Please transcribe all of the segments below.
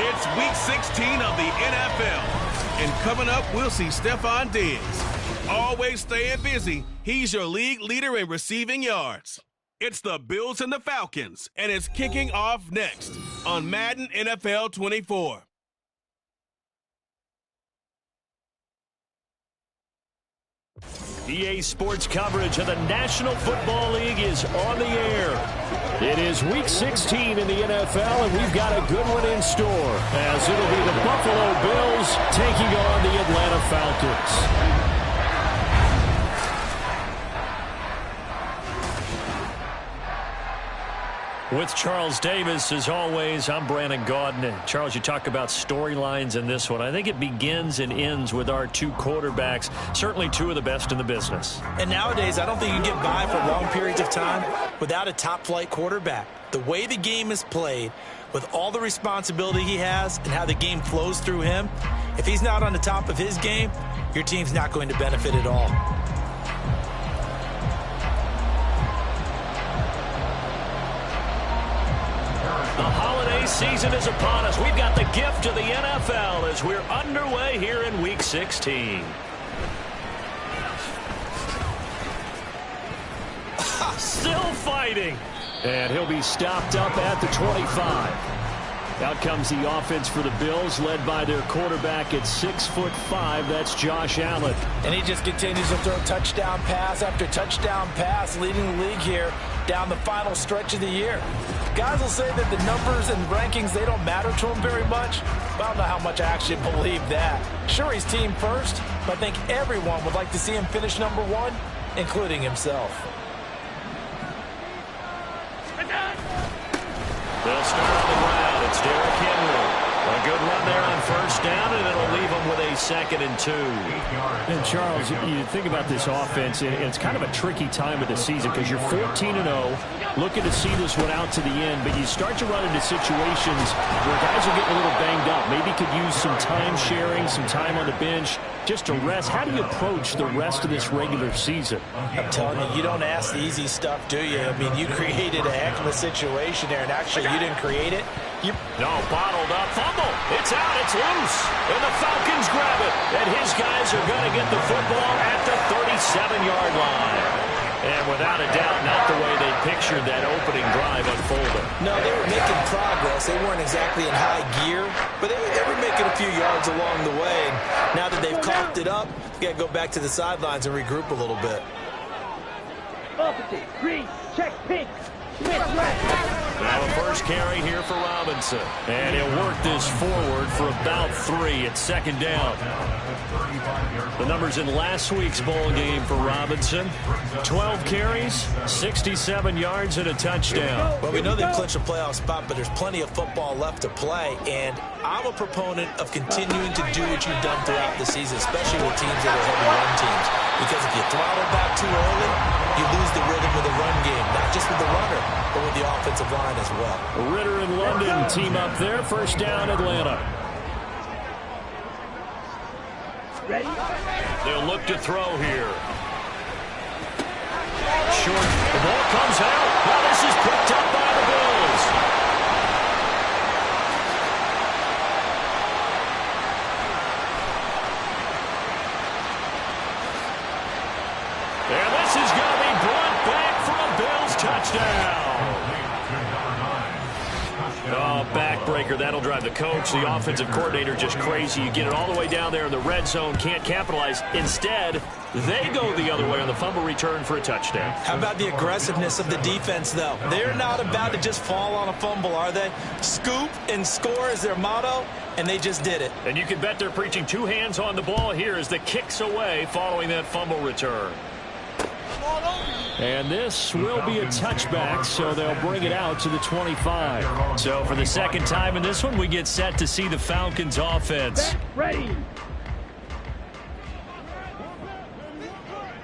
It's Week 16 of the NFL. And coming up, we'll see Stephon Diggs. Always staying busy, he's your league leader in receiving yards. It's the Bills and the Falcons, and it's kicking off next on Madden NFL 24. EA Sports coverage of the National Football League is on the air. It is Week 16 in the NFL, and we've got a good one in store, as it'll be the Buffalo Bills taking on the Atlanta Falcons. With Charles Davis, as always, I'm Brandon Gaudin. And Charles, you talk about storylines in this one. I think it begins and ends with our two quarterbacks, certainly two of the best in the business. And nowadays, I don't think you can get by for long periods of time without a top-flight quarterback. The way the game is played, with all the responsibility he has and how the game flows through him, if he's not on the top of his game, your team's not going to benefit at all. The holiday season is upon us. We've got the gift of the NFL as we're underway here in Week 16. Still fighting. And he'll be stopped up at the 25. Out comes the offense for the Bills, led by their quarterback at 6'5". That's Josh Allen. And he just continues to throw touchdown pass after touchdown pass, leading the league here down the final stretch of the year. Guys will say that the numbers and rankings, they don't matter to him very much. But I don't know how much I actually believe that. Sure, he's team first, but I think everyone would like to see him finish number one, including himself. They'll start on the ground. It's Derrick Henry. A good run there on first down, and it'll leave them with a 2nd and 2. And Charles, you think about this offense, and it's kind of a tricky time of the season because you're 14-0, looking to see this one out to the end, but you start to run into situations where guys are getting a little banged up. Maybe could use some time sharing, some time on the bench, just to rest. How do you approach the rest of this regular season? I'm telling you, you don't ask the easy stuff, do you? I mean, you created a heck of a situation there, and actually you didn't create it. No, bottled up. Fumble. It's out. It's loose. And the Falcons grab it. And his guys are going to get the football at the 37-yard line. And without a doubt, not the way they pictured that opening drive unfolding. No, they were making progress. They weren't exactly in high gear, but they were making a few yards along the way. And now that they've coughed it up, they got to go back to the sidelines and regroup a little bit. Opposite, green, check, pink. Now a first carry here for Robinson. And he'll work this forward for about 3. It's 2nd down. The numbers in last week's bowl game for Robinson. 12 carries, 67 yards, and a touchdown. Well, we know they've clinched a playoff spot, but there's plenty of football left to play. And I'm a proponent of continuing to do what you've done throughout the season, especially with teams that are heavy run teams. Because if you throttle back too early, you lose the rhythm of the run game, not just with the runner, but with the offensive line as well. Ritter and London team up there. First down, Atlanta. Ready? They'll look to throw here. Short. The ball comes out. Now this is picked up by the Bills. And this is going to be brought back for a Bills touchdown. Oh, backbreaker. That'll drive the coach, the offensive coordinator, just crazy. You get it all the way down there in the red zone, can't capitalize. Instead, they go the other way on the fumble return for a touchdown. How about the aggressiveness of the defense, though? They're not about to just fall on a fumble, are they? Scoop and score is their motto, and they just did it. And you can bet they're preaching 2 hands on the ball here as the kick's away following that fumble return. And this will be a touchback, so they'll bring it out to the 25. So for the 2nd time in this one, we get set to see the Falcons offense. Back, ready.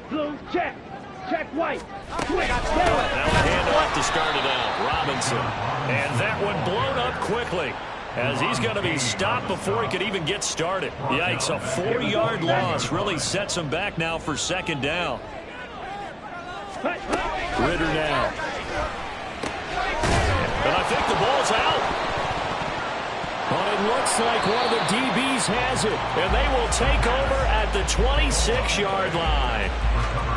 Blue, check. Check white. Quick. Now a handoff to start it out. Robinson. And that one blown up quickly, as he's going to be stopped before he could even get started. Yikes, a 4-yard loss really sets him back now for 2nd down. Ritter now. And I think the ball's out. But it looks like one of the DBs has it. And they will take over at the 26-yard line.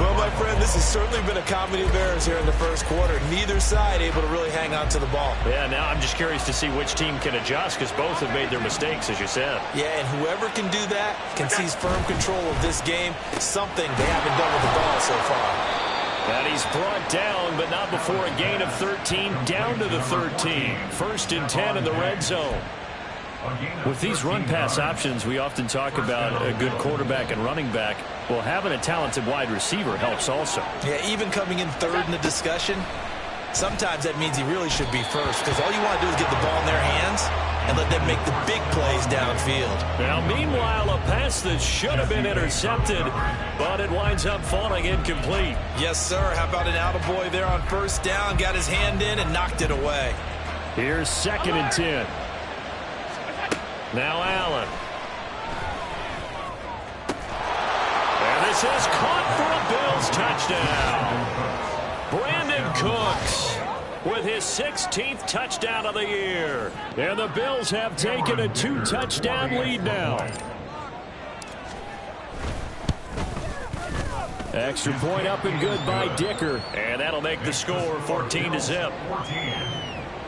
Well, my friend, this has certainly been a comedy of errors here in the first quarter. Neither side able to really hang on to the ball. Yeah, now I'm just curious to see which team can adjust, because both have made their mistakes, as you said. Yeah, and whoever can do that can seize firm control of this game, something they haven't done with the ball so far. And he's brought down, but not before a gain of 13, down to the 13. 1st and 10 in the red zone. With these run-pass options, we often talk about a good quarterback and running back. Well, having a talented wide receiver helps also. Yeah, even coming in 3rd in the discussion, sometimes that means he really should be first, because all you want to do is get the ball in their hands and let them make the big plays downfield. Now, meanwhile, a pass that should have been intercepted, but it winds up falling incomplete. Yes, sir. How about an attaboy there on 1st down? Got his hand in and knocked it away. Here's 2nd and 10. Now Allen. And this is caught for a Bills touchdown. Brandon Cooks with his 16th touchdown of the year. And the Bills have taken a 2-touchdown lead now. Extra point up and good by Dicker. And that'll make the score 14-0. 14.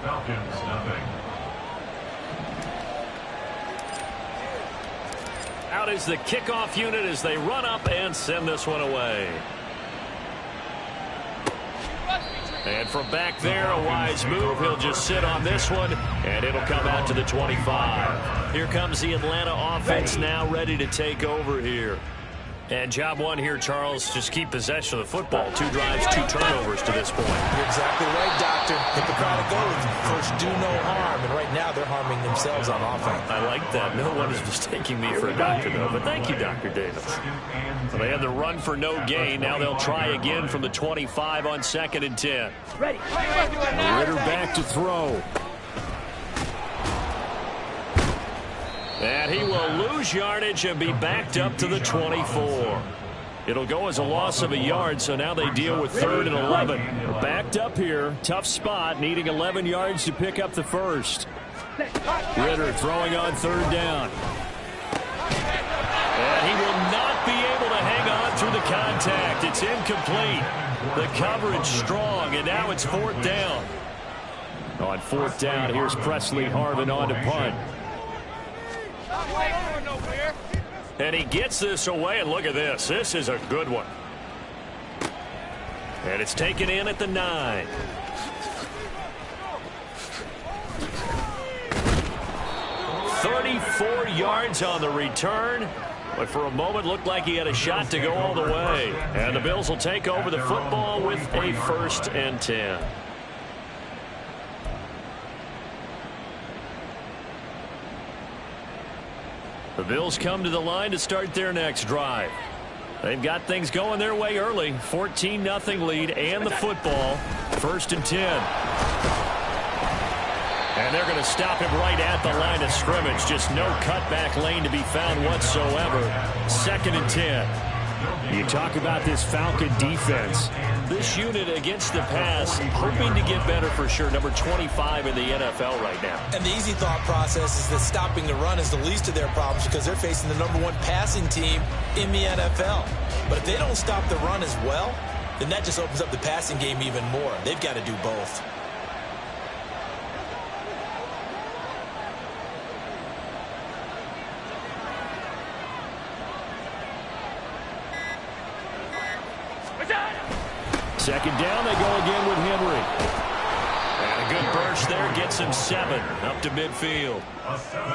Falcons, nothing. Out is the kickoff unit as they run up and send this one away. And from back there, a wise move. He'll just sit on this one, and it'll come out to the 25. Here comes the Atlanta offense now ready to take over here. And job one here, Charles, just keep possession of the football. 2 drives, 2 turnovers to this point. You're exactly right, Doctor. Hippocratic oath. First, do no harm. And right now, they're harming themselves on offense. I like that. No one is mistaking me for a doctor, though. But thank you, Dr. Davis. So they had the run for no gain. Now they'll try again from the 25 on 2nd and 10. Ready. Ritter back to throw. And he will lose yardage and be backed up to the 24. It'll go as a loss of a yard, so now they deal with 3rd and 11. Backed up here, tough spot, needing 11 yards to pick up the first. Ritter throwing on 3rd down. And he will not be able to hang on through the contact. It's incomplete. The coverage strong, and now it's 4th down. On 4th down, here's Presley Harvin on to punt. And he gets this away, and look at this. This is a good one. And it's taken in at the 9. $34 yards on the return. But for a moment, looked like he had a shot to go all the way. And the Bills will take over the football with a 1st and 10. The Bills come to the line to start their next drive. They've got things going their way early. 14-0 lead and the football. 1st and 10. And they're going to stop him right at the line of scrimmage. Just no cutback lane to be found whatsoever. 2nd and 10. You talk about this Falcon defense. This unit against the pass, hoping to get better for sure. Number 25 in the NFL right now. And the easy thought process is that stopping the run is the least of their problems because they're facing the number 1 passing team in the NFL. But if they don't stop the run as well, then that just opens up the passing game even more. They've got to do both. Second down, they go again with Henry. And a good burst there gets him 7 up to midfield.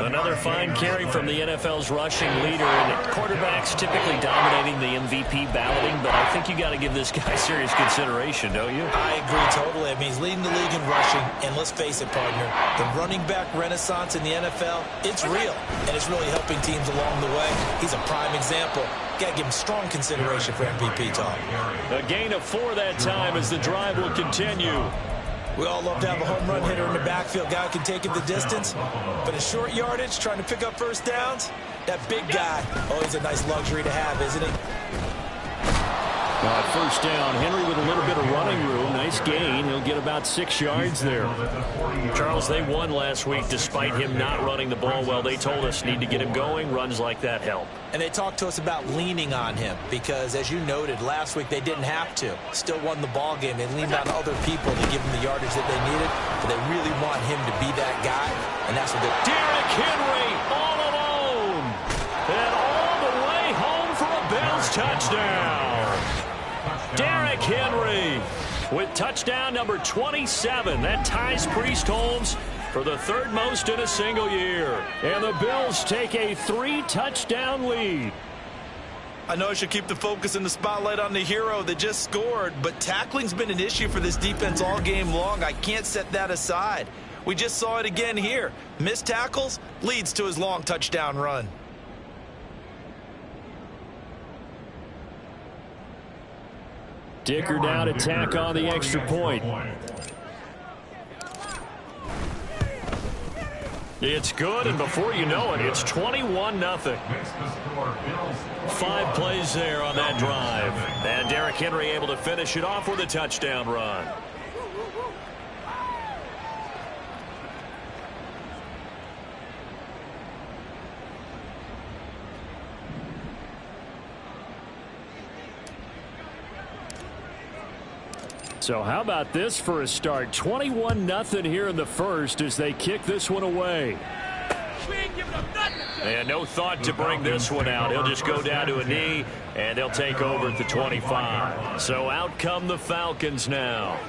Another fine carry from the NFL's rushing leader. And quarterbacks typically dominating the MVP balloting, but I think you got to give this guy serious consideration, don't you? I agree totally. I mean, he's leading the league in rushing, and let's face it, partner, the running back renaissance in the NFL, it's real, and it's really helping teams along the way. He's a prime example. Got to give him strong consideration for MVP talk. A gain of 4 that time as the drive will continue. We all love to have a home run hitter in the backfield. Guy who can take it the distance. But in short yardage, trying to pick up first downs, that big guy, always a nice luxury to have, isn't he? First down, Henry with a little bit of running room. Nice gain. He'll get about 6 yards there. Charles, they won last week despite him not running the ball well. They told us need to get him going. Runs like that help. And they talked to us about leaning on him because, as you noted, last week they didn't have to. Still won the ball game. They leaned on other people to give him the yardage that they needed, but they really want him to be that guy, and that's what they're... Derrick Henry all alone, and all the way home for a Bills touchdown. Derrick Henry with touchdown number 27. That ties Priest Holmes for the 3rd most in a single year. And the Bills take a 3-touchdown lead. I know I should keep the focus and the spotlight on the hero that just scored, but tackling's been an issue for this defense all game long. I can't set that aside. We just saw it again here. Missed tackles leads to his long touchdown run. Dicker down to tack on the extra point. It's good, and before you know it, it's 21-0. 5 plays there on that drive. And Derrick Henry able to finish it off with a touchdown run. So how about this for a start? 21-0 here in the first as they kick this one away. And no thought to bring this one out. He'll just go down to a knee, and they'll take over at the 25. So out come the Falcons now.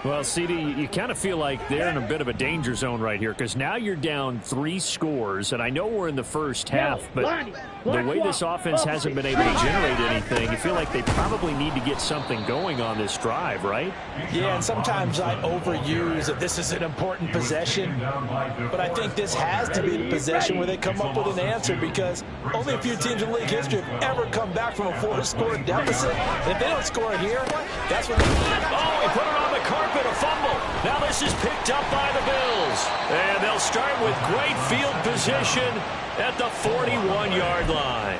Well, CD, you kind of feel like they're in a bit of a danger zone right here because now you're down 3 scores, and I know we're in the first half, but the way this offense hasn't been able to generate anything, you feel like they probably need to get something going on this drive, right? Yeah, and sometimes I overuse that this is an important possession, but I think this has to be the possession where they come up with an answer because only a few teams in league history have ever come back from a 4-score deficit. And if they don't score here, that's what they Oh, he put it on the carpet, a fumble. Now this is picked up by the Bills. And they'll start with great field position at the 41-yard line.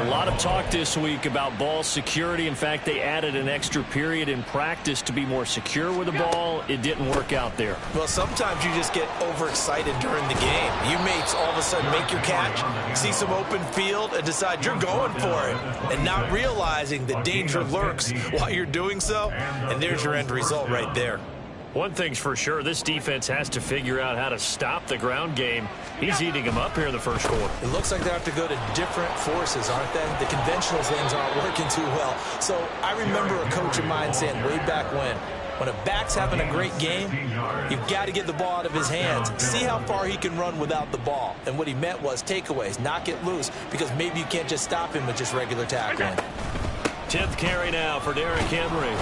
A lot of talk this week about ball security. In fact, they added an extra period in practice to be more secure with the ball. It didn't work out there. Well, sometimes you just get overexcited during the game. You may all of a sudden make your catch, see some open field, and decide you're going for it, and not realizing the danger lurks while you're doing so, and there's your end result right there. One thing's for sure, this defense has to figure out how to stop the ground game. He's eating them up here in the first quarter. It looks like they have to go to different forces, aren't they? The conventional things aren't working too well. So I remember a coach of mine saying way back when a back's having a great game, you've got to get the ball out of his hands. See how far he can run without the ball. And what he meant was takeaways, knock it loose, because maybe you can't just stop him with just regular tackling. 10th carry now for Derrick Henry.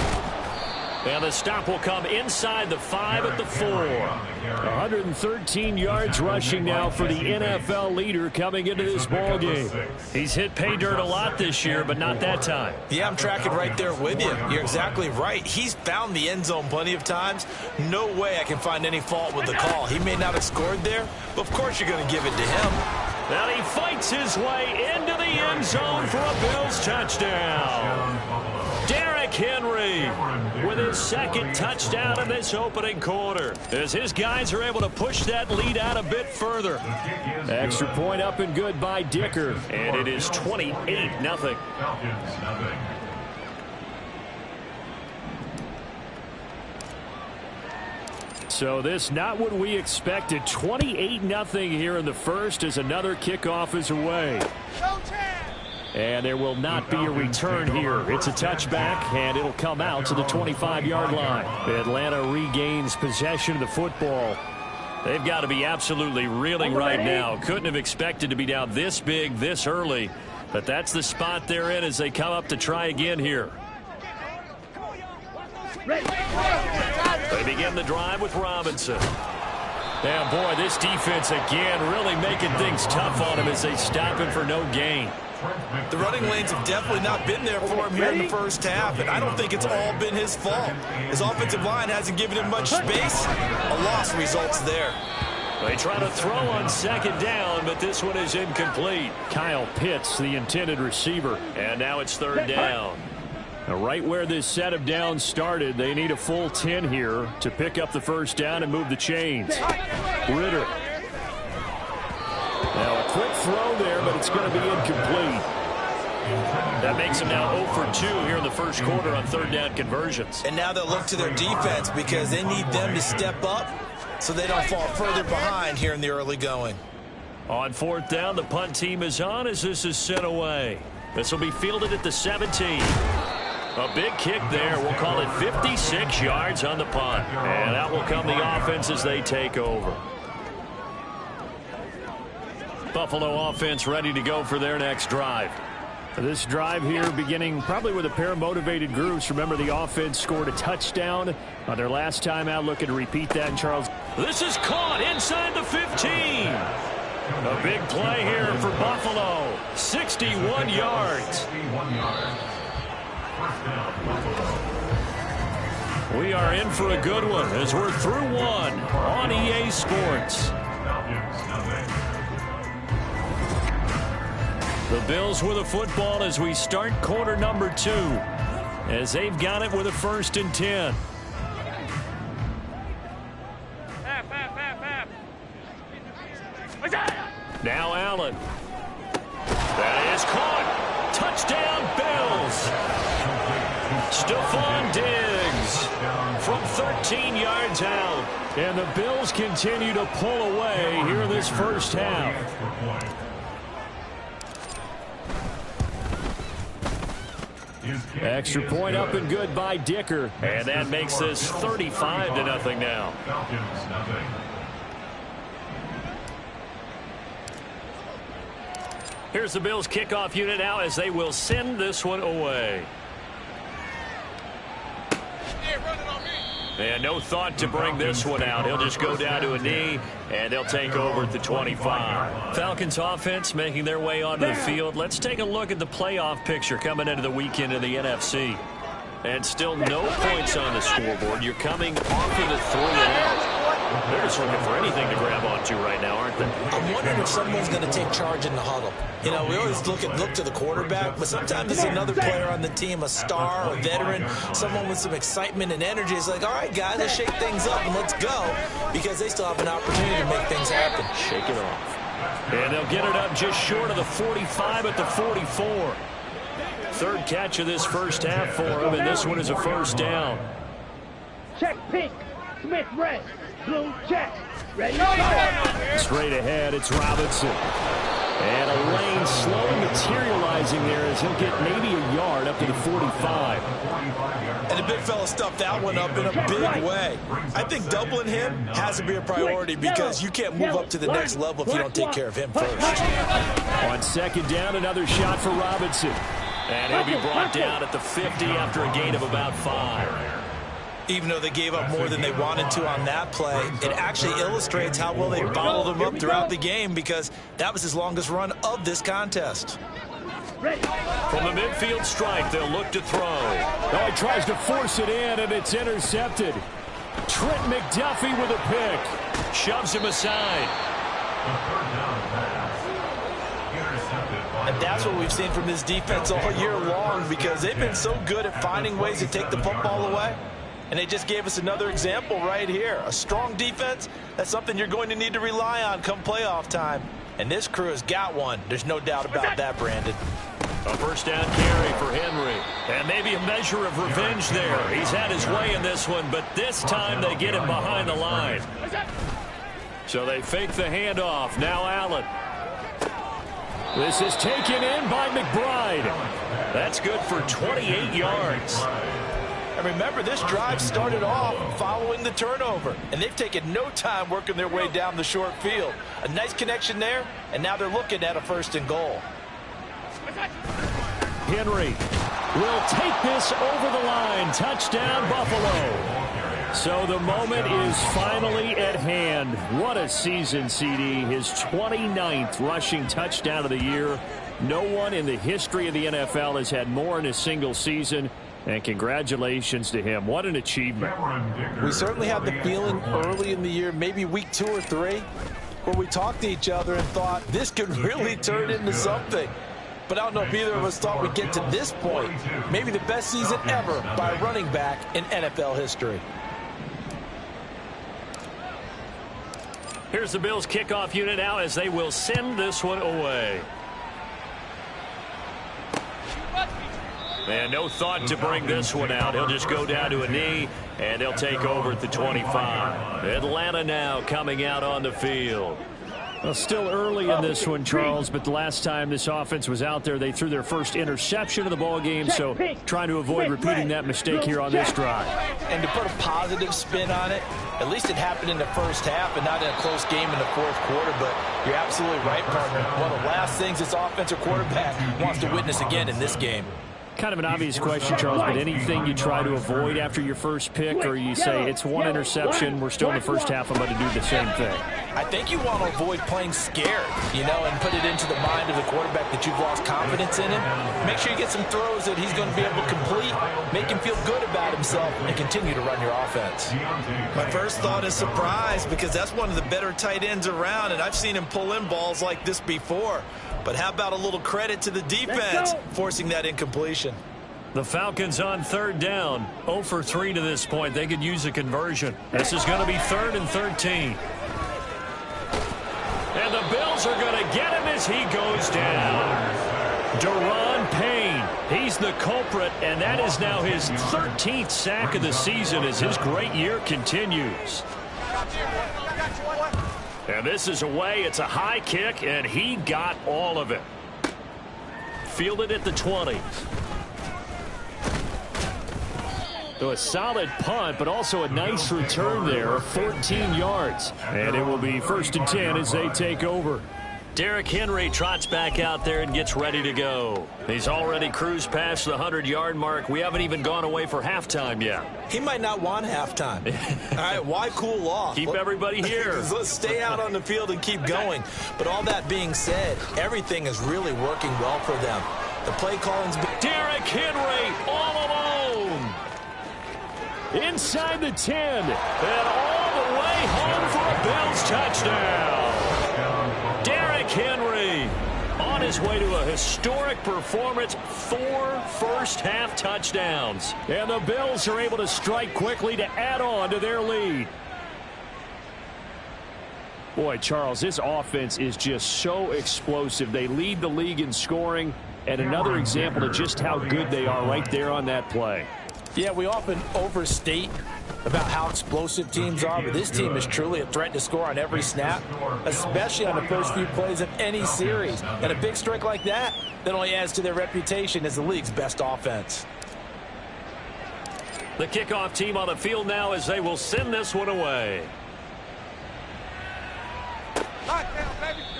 And the stop will come inside the 5 at the 4. 113 yards rushing now for the NFL leader coming into this ball game. He's hit pay dirt a lot this year, but not that time. Yeah, I'm tracking right there with you. You're exactly right. He's found the end zone plenty of times. No way I can find any fault with the call. He may not have scored there, but of course you're going to give it to him. Now he fights his way into the end zone for a Bills touchdown. Derrick Henry with his second touchdown in this opening quarter as his guys are able to push that lead out a bit further. Extra point up and good by Dicker, and it is 28-0. So this not what we expected. 28-0 here in the first as another kickoff is away. And there will not be a return here. It's a touchback, and it'll come out to the 25-yard line. Atlanta regains possession of the football. They've got to be absolutely reeling right now. Couldn't have expected to be down this big, this early. But that's the spot they're in as they come up to try again here. They begin the drive with Robinson. And boy, this defense again really making things tough on him as they stop him for no gain. The running lanes have definitely not been there for him here in the first half, and I don't think it's all been his fault. His offensive line hasn't given him much space. A loss results there. They try to throw on second down, but this one is incomplete. Kyle Pitts, the intended receiver. And now it's third down. Now, right where this set of downs started, they need a full 10 here to pick up the first down and move the chains. Ritter. Now a quick throw there, but it's going to be incomplete. That makes them now 0 for 2 here in the first quarter on third down conversions. And now they'll look to their defense because they need them to step up so they don't fall further behind here in the early going. On fourth down, the punt team is on as this is sent away. This will be fielded at the 17. A big kick there. We'll call it 56 yards on the punt. And out will come the offense as they take over. Buffalo offense ready to go for their next drive. This drive here beginning probably with a pair of motivated groups. Remember, the offense scored a touchdown on their last time out. Looking to repeat that in Charles. This is caught inside the 15. A big play here for Buffalo. 61 yards. We are in for a good one as we're through one on EA Sports. The Bills with a football as we start quarter number 2, as they've got it with a 1st and 10. Now Allen. That is caught. Touchdown Bills. Stephon Diggs from 13 yards out. And the Bills continue to pull away here in this first half. Extra point up and good by Dicker. And that makes this 35-0 now. Falcons, nothing. Here's the Bills kickoff unit now as they will send this one away. And no thought to bring this one out. He'll just go down to a knee, and they'll take over at the 25. Falcons offense making their way onto the field. Let's take a look at the playoff picture coming into the weekend in the NFC. And still no points on the scoreboard. You're coming off of the 3-0. They're just looking for anything to grab onto right now, aren't they? I'm wondering if someone's going to take charge in the huddle. You know, we always look to the quarterback, but sometimes it's another player on the team, a star, a veteran, someone with some excitement and energy. It's like, all right, guys, let's shake things up and let's go, because they still have an opportunity to make things happen. Shake it off. And they'll get it up just short of the 45 at the 44. Third catch of this first half for him, and this one is a first down. Check pink. Smith red. Blue check. Ready? Straight ahead, it's Robinson. And a lane slowly materializing there as he'll get maybe a yard up to the 45. And the big fella stuffed that one up in a big way. I think doubling him has to be a priority because you can't move up to the next level if you don't take care of him first. On second down, another shot for Robinson. And he'll be brought down at the 50 after a gain of about 5. Even though they gave up more than they wanted to on that play, it actually illustrates how well they bottled him up throughout the game because that was his longest run of this contest. From the midfield stripe, they'll look to throw. Oh, he tries to force it in, and it's intercepted. Trent McDuffie with a pick. Shoves him aside. And that's what we've seen from this defense all year long because they've been so good at finding ways to take the football away. And they just gave us another example right here. A strong defense, that's something you're going to need to rely on come playoff time. And this crew has got one. There's no doubt about that, Brandon. A first down carry for Henry. And maybe a measure of revenge there. He's had his way in this one, but this time they get him behind the line. So they fake the handoff. Now Allen. This is taken in by McBride. That's good for 28 yards. And remember, this drive started off following the turnover, and they've taken no time working their way down the short field. A nice connection there, and now they're looking at a 1st and goal. Henry will take this over the line. Touchdown, Buffalo. So the moment is finally at hand. What a season, CD. His 29th rushing touchdown of the year. No one in the history of the NFL has had more in a single season. And congratulations to him. What an achievement. We certainly had the feeling early in the year, maybe week 2 or 3, where we talked to each other and thought this could really turn into something. But I don't know if either of us thought we'd get to this point. Maybe the best season ever by a running back in NFL history. Here's the Bills kickoff unit now as they will send this one away. And no thought to bring this one out. He'll just go down to a knee, and they'll take over at the 25. Atlanta now coming out on the field. Well, still early in this one, Charles, but the last time this offense was out there, they threw their first interception of the ball game, so trying to avoid repeating that mistake here on this drive. And to put a positive spin on it, at least it happened in the first half and not in a close game in the 4th quarter, but you're absolutely right, partner. One of the last things this offensive quarterback wants to witness again in this game. Kind of an obvious question, Charles, but anything you try to avoid after your first pick, or you say it's one interception, we're still in the first half, I'm going to do the same thing? I think you want to avoid playing scared, you know, and put it into the mind of the quarterback that you've lost confidence in him. Make sure you get some throws that he's going to be able to complete, make him feel good about himself, and continue to run your offense. My first thought is surprise, because that's one of the better tight ends around, and I've seen him pull in balls like this before. But how about a little credit to the defense forcing that incompletion? The Falcons on 3rd down. 0 for 3 to this point. They could use a conversion. This is going to be 3rd and 13. And the Bills are going to get him as he goes down. Daron Payne. He's the culprit, and that is now his 13th sack of the season as his great year continues. And this is away. It's a high kick, and he got all of it. Fielded at the 20. So a solid punt, but also a nice return there of 14 yards. And it will be 1st and 10 as they take over. Derrick Henry trots back out there and gets ready to go. He's already cruised past the 100-yard mark. We haven't even gone away for halftime yet. He might not want halftime. All right, why cool off? Keep everybody here. Let's stay out on the field and keep going. But all that being said, everything is really working well for them. The play calling's been... Derrick Henry all alone. Inside the 10. And all the way home for a Bills touchdown. Derrick Henry on his way to a historic performance, 4 first-half touchdowns. And the Bills are able to strike quickly to add on to their lead. Boy, Charles, this offense is just so explosive. They lead the league in scoring, and another example of just how good they are right there on that play. Yeah, we often overstate about how explosive teams are, but this team is truly a threat to score on every snap, especially on the first few plays of any series. And a big strike like that only adds to their reputation as the league's best offense. The kickoff team on the field now as they will send this one away.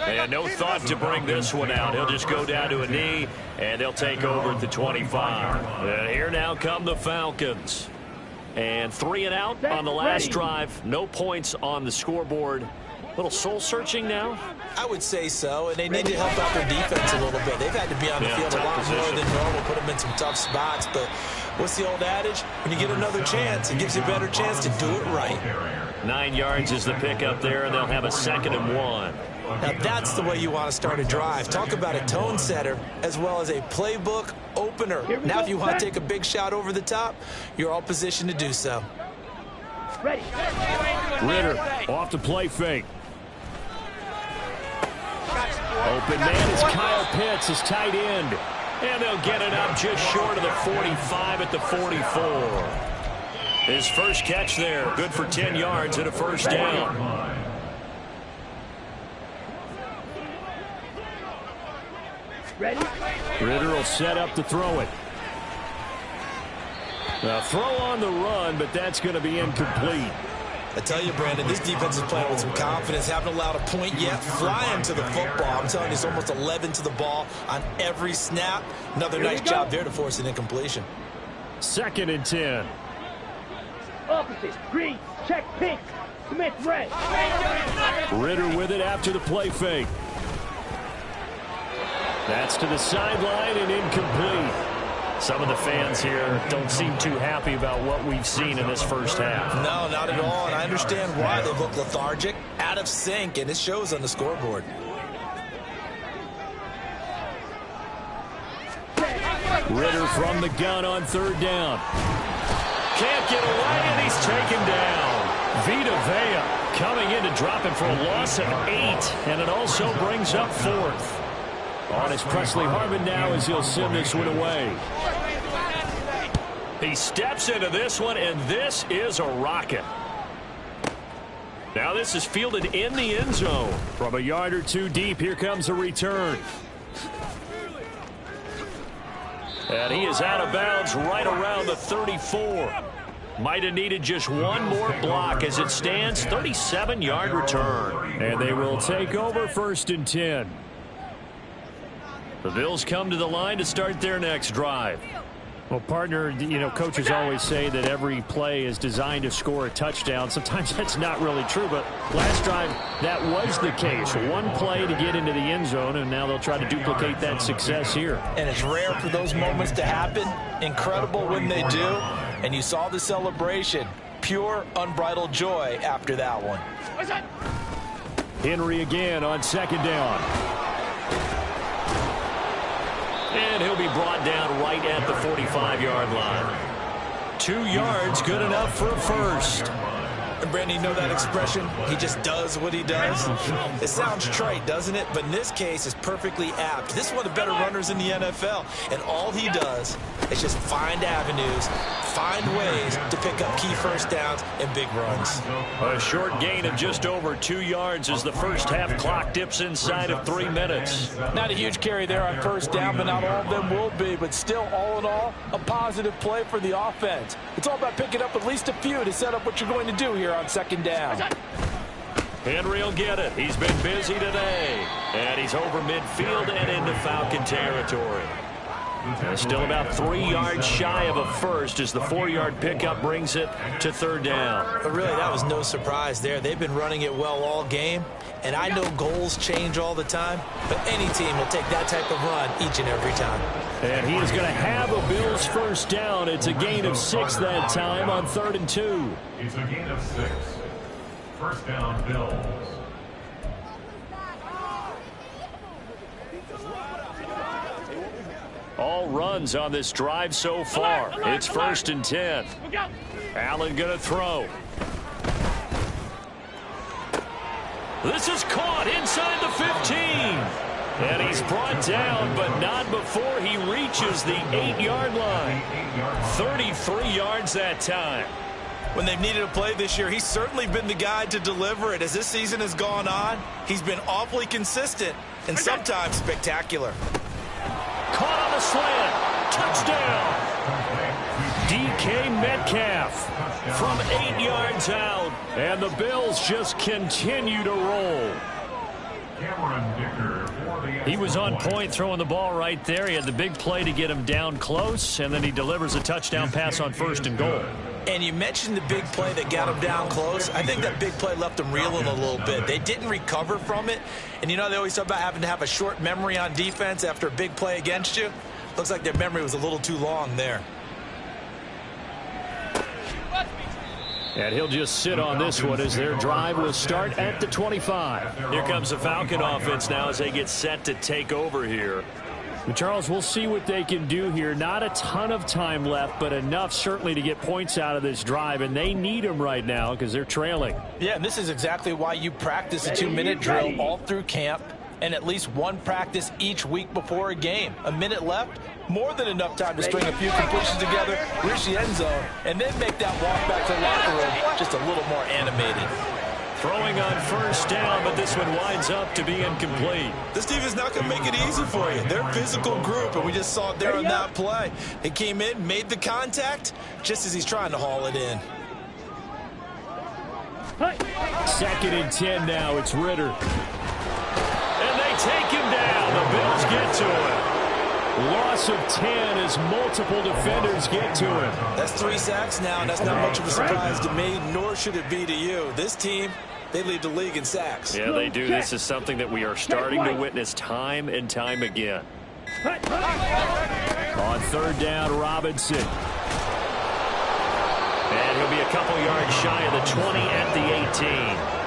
And no thought to bring this one out. He'll just go down to a knee, and they'll take over at the 25. And here now come the Falcons. And 3 and out on the last drive. No points on the scoreboard. A little soul-searching now? I would say so, and they need to help out their defense a little bit. They've had to be on the field a lot more than normal, put them in some tough spots. But what's the old adage? When you get another chance, it gives you a better chance to do it right. 9 yards is the pickup there, and they'll have a 2nd and 1. Now that's the way you want to start a drive. Talk about a tone setter as well as a playbook opener. Now if you want to take a big shot over the top, you're all positioned to do so. Ready. Ritter off the play fake. Open man is Kyle Pitts, his tight end. And they'll get it up just short of the 45 at the 44. His first catch there, good for 10 yards and a first down. Ready? Ritter will set up to throw it. A throw on the run, but that's going to be incomplete. I tell you, Brandon, this defense is playing with some confidence. Haven't allowed a point yet. Flying to the football. I'm telling you, it's almost 11 to the ball on every snap. Another nice job there to force an incompletion. 2nd and 10. Opposite. Green. Check pink. Smith red. Ritter with it after the play fake. That's to the sideline and incomplete. Some of the fans here don't seem too happy about what we've seen in this first half. No, not at all, and I understand why. They look lethargic, out of sync, and it shows on the scoreboard. Ritter from the gun on 3rd down. Can't get away, and he's taken down. Vita Vea coming in to drop him for a loss of 8, and it also brings up 4th. On is Presley Harvin now as he'll send this one away. He steps into this one, and this is a rocket. Now this is fielded in the end zone. From a yard or 2 deep, here comes a return. And he is out of bounds right around the 34. Might have needed just one more block. As it stands, 37-yard return. And they will take over 1st and 10. The Bills come to the line to start their next drive. Well, partner, you know, coaches always say that every play is designed to score a touchdown. Sometimes that's not really true, but last drive, that was the case. One play to get into the end zone, and now they'll try to duplicate that success here. And it's rare for those moments to happen. Incredible when they do. And you saw the celebration. Pure, unbridled joy after that one. Henry again on 2nd down. And he'll be brought down right at the 45-yard line. 2 yards, good enough for a first. And Brandon, you know that expression? He just does what he does. It sounds trite, doesn't it? But in this case, it's perfectly apt. This is one of the better runners in the NFL. And all he does It's just find avenues, find ways to pick up key first downs and big runs. A short gain of just over 2 yards as the first half clock dips inside of 3 minutes. Not a huge carry there on first down, but not all of them will be. But still, all in all, a positive play for the offense. It's all about picking up at least a few to set up what you're going to do here on second down. Henry will get it. He's been busy today. And he's over midfield and into Falcon territory. And still about 3 yards shy of a first as the 4-yard pickup brings it to third down. But really, that was no surprise there. They've been running it well all game. And I know goals change all the time, but any team will take that type of run each and every time. And he is going to have a Bills first down. It's a gain of 6 that time on 3rd and 2. It's a gain of 6. First down, Bills. All runs on this drive so far. It's 1st and 10. Allen going to throw. This is caught inside the 15. And he's brought down, but not before he reaches the 8-yard line. 33 yards that time. When they've needed a play this year, he's certainly been the guy to deliver it. As this season has gone on, he's been awfully consistent and sometimes spectacular. Caught on the slant. Touchdown. DK Metcalf from 8 yards out. And the Bills just continue to roll. He was on point throwing the ball right there. He had the big play to get him down close, and then he delivers a touchdown pass on 1st and goal. And you mentioned the big play that got him down close. I think that big play left him reeling a little bit. They didn't recover from it. And you know, they always talk about having to have a short memory on defense after a big play against you. Looks like their memory was a little too long there. And he'll just sit on this one as their drive will start at the 25. Here comes the Falcon offense now as they get set to take over here. But Charles, we'll see what they can do here. Not a ton of time left, but enough certainly to get points out of this drive, and they need them right now because they're trailing. Yeah, and this is exactly why you practice a 2-minute drill all through camp and at least one practice each week before a game. A minute left, more than enough time to string a few completions together, reach the end zone, and then make that walk back to the locker room just a little more animated. Throwing on 1st down, but this one winds up to be incomplete. This team is not going to make it easy for you. They're a physical group, and we just saw it there on that play. He came in, made the contact, just as he's trying to haul it in. 2nd and 10 now. It's Ritter. And they take him down. The Bills get to him. Loss of 10 as multiple defenders get to him. That's 3 sacks now, and that's not much of a surprise to me, nor should it be to you. This team, they lead the league in sacks. Yeah, they do. This is something that we are starting to witness time and time again. On 3rd down, Robinson. And he'll be a couple yards shy of the 20 at the 18.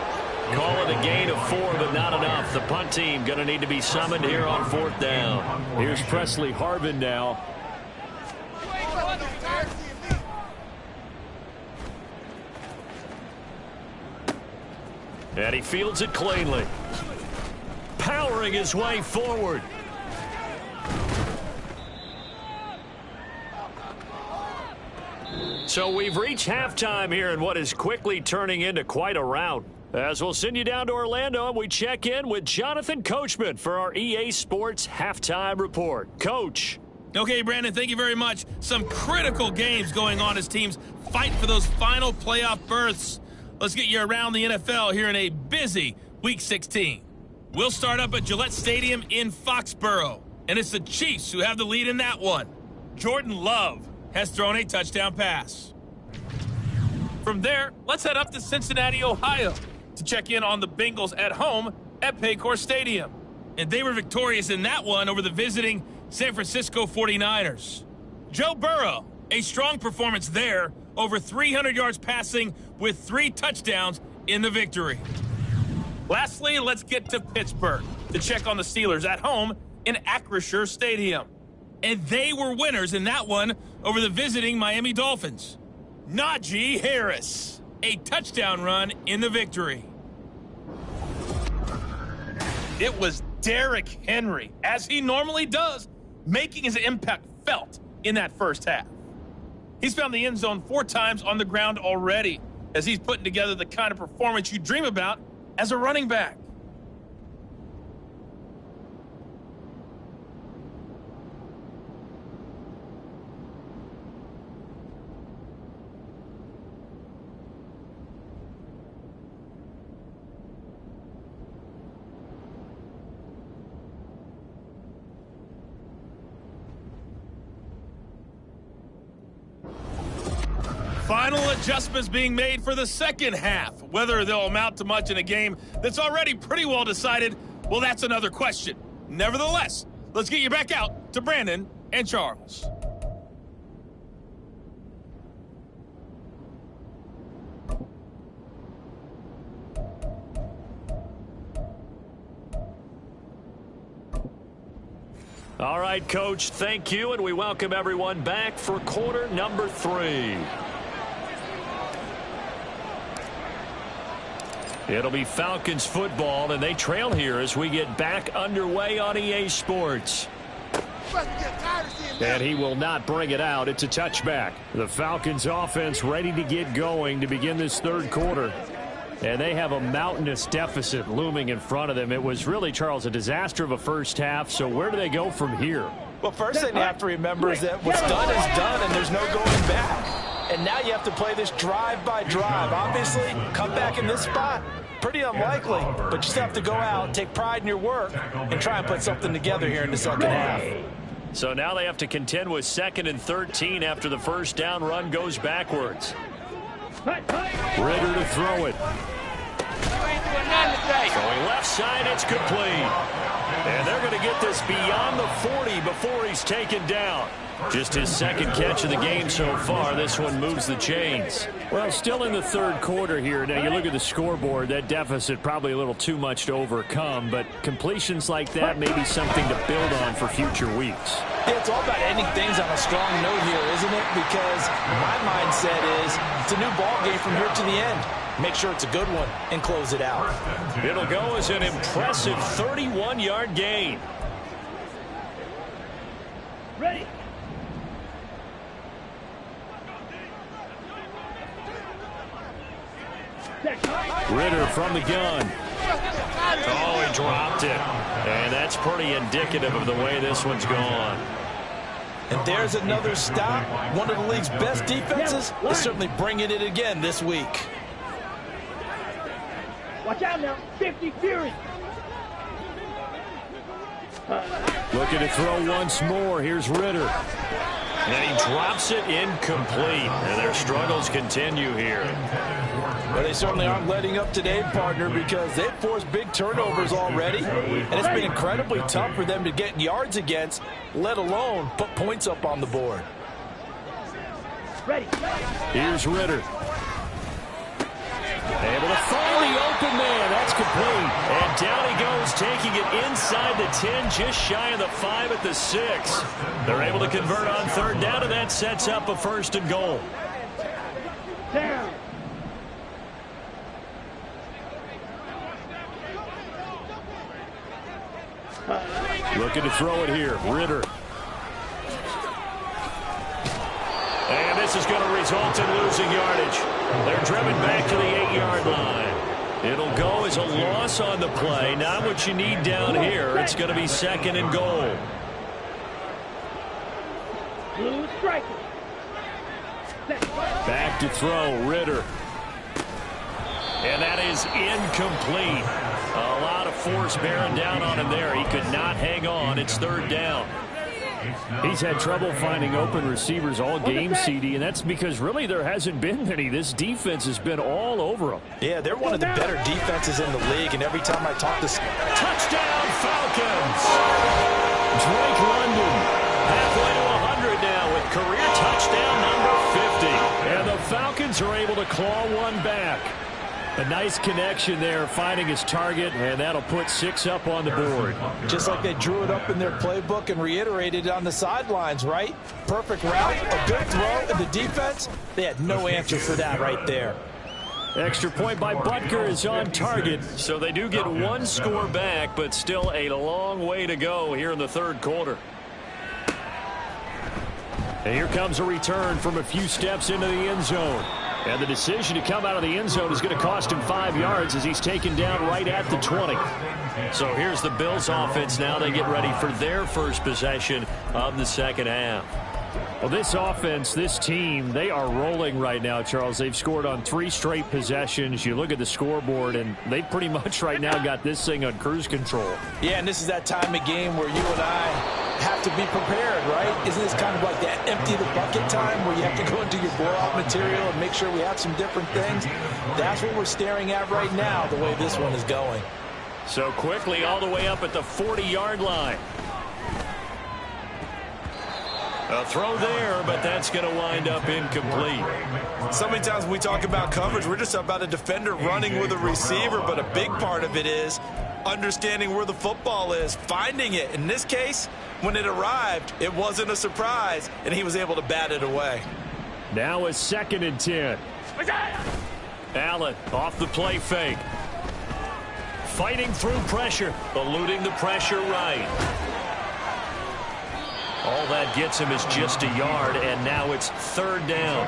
Call it a gain of 4, but not enough. The punt team going to need to be summoned here on 4th down. Here's Presley Harvin now. And he fields it cleanly. Powering his way forward. So we've reached halftime here in what is quickly turning into quite a rout. As we'll send you down to Orlando, and we check in with Jonathan Coachman for our EA Sports Halftime Report. Coach. Okay, Brandon, thank you very much. Some critical games going on as teams fight for those final playoff berths. Let's get you around the NFL here in a busy Week 16. We'll start up at Gillette Stadium in Foxborough, and it's the Chiefs who have the lead in that one. Jordan Love has thrown a touchdown pass. From there, let's head up to Cincinnati, Ohio, to check in on the Bengals at home at Paycor Stadium. And they were victorious in that one over the visiting San Francisco 49ers. Joe Burrow, a strong performance there, over 300 yards passing with 3 touchdowns in the victory. Lastly, let's get to Pittsburgh to check on the Steelers at home in Acrisure Stadium. And they were winners in that one over the visiting Miami Dolphins. Najee Harris, a touchdown run in the victory. It was Derrick Henry, as he normally does, making his impact felt in that first half. He's found the end zone 4 times on the ground already, as he's putting together the kind of performance you dream about as a running back. Final adjustments being made for the second half. Whether they'll amount to much in a game that's already pretty well decided, well, that's another question. Nevertheless, let's get you back out to Brandon and Charles. All right, Coach, thank you, and we welcome everyone back for quarter number 3. It'll be Falcons football, and they trail here as we get back underway on EA Sports. And he will not bring it out. It's a touchback. The Falcons offense ready to get going to begin this third quarter. And they have a mountainous deficit looming in front of them. It was really, Charles, a disaster of a first half. So where do they go from here? Well, first thing you have to remember is that what's done is done, and there's no going back. And now you have to play this drive by drive. Obviously, come back in this spot, pretty unlikely. But you just have to go out, take pride in your work, and try and put something together here in the second half. So now they have to contend with 2nd and 13 after the first down run goes backwards. Ritter to throw it. Going left side, it's complete. And they're going to get this beyond the 40 before he's taken down. Just his second catch of the game so far. This one moves the chains. Well, still in the third quarter here. Now, you look at the scoreboard, that deficit probably a little too much to overcome, but completions like that may be something to build on for future weeks. Yeah, it's all about ending things on a strong note here, isn't it? Because my mindset is it's a new ball game from here to the end. Make sure it's a good one and close it out. It'll go as an impressive 31-yard gain. Ready. Ritter from the gun. Oh, he dropped it. And that's pretty indicative of the way this one's gone. And there's another stop. One of the league's best defenses is certainly bringing it again this week. Watch out now. 50 Fury. Looking to throw once more. Here's Ritter. And he drops it incomplete. And their struggles continue here. Well, they certainly aren't letting up today, partner, because they've forced big turnovers already. And it's been incredibly tough for them to get yards against, let alone put points up on the board. Ready. Here's Ritter. Able to find the open man. That's complete. And down he goes, taking it inside the 10, just shy of the 5 at the 6. They're able to convert on third down, and that sets up a 1st and goal. Down. Looking to throw it here. Ritter. And this is going to result in losing yardage. They're driven back to the 8-yard line. It'll go as a loss on the play. Not what you need down here. It's going to be 2nd and goal. Blue striker. Back to throw. Ritter. And that is incomplete. A lot of force bearing down on him there. He could not hang on. It's 3rd down. He's had trouble finding open receivers all game, CD, and that's because really there hasn't been many. This defense has been all over them. Yeah, they're one of the better defenses in the league, and every time I talk to... Touchdown, Falcons! Drake London halfway to 100 now with career touchdown number 50. And the Falcons are able to claw one back. A nice connection there, finding his target, and that'll put 6 up on the board. Just like they drew it up in their playbook and reiterated it on the sidelines, right? Perfect route, a good throw, and the defense, they had no answer for that right there. Extra point by Butker is on target. So they do get 1 score back, but still a long way to go here in the 3rd quarter. And here comes a return from a few steps into the end zone. And the decision to come out of the end zone is going to cost him 5 yards as he's taken down right at the 20. So here's the Bills offense now. They get ready for their first possession of the second half. Well, this offense, this team, they are rolling right now, Charles. They've scored on 3 straight possessions. You look at the scoreboard, and they pretty much right now got this thing on cruise control. Yeah, and this is that time of game where you and I have to be prepared, right? Isn't this kind of like that empty the bucket time where you have to go into your blowout material and make sure we have some different things? That's what we're staring at right now, the way this one is going. So quickly all the way up at the 40-yard line. A throw there, but that's going to wind up incomplete. So many times when we talk about coverage, we're just about a defender running with a receiver, but a big part of it is understanding where the football is, finding it. In this case, when it arrived, it wasn't a surprise, and he was able to bat it away. Now a 2nd and 10. Allen off the play fake. Fighting through pressure, eluding the pressure right. All that gets him is just a yard, and now it's 3rd down.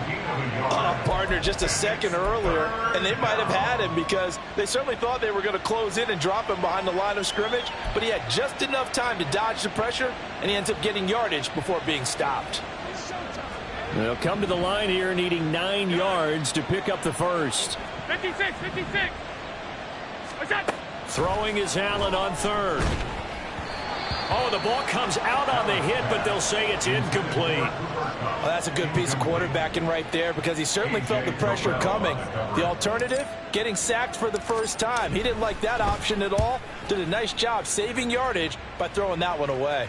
Partner, just a second earlier, and they might have had him because they certainly thought they were going to close in and drop him behind the line of scrimmage, but he had just enough time to dodge the pressure, and he ends up getting yardage before being stopped. They'll come to the line here needing 9 yards to pick up the first. 56. What's that? Throwing is Allen on 3rd. Oh, the ball comes out on the hit, but they'll say it's incomplete. Well, that's a good piece of quarterbacking right there because he certainly felt the pressure coming. The alternative, getting sacked for the first time. He didn't like that option at all. Did a nice job saving yardage by throwing that one away.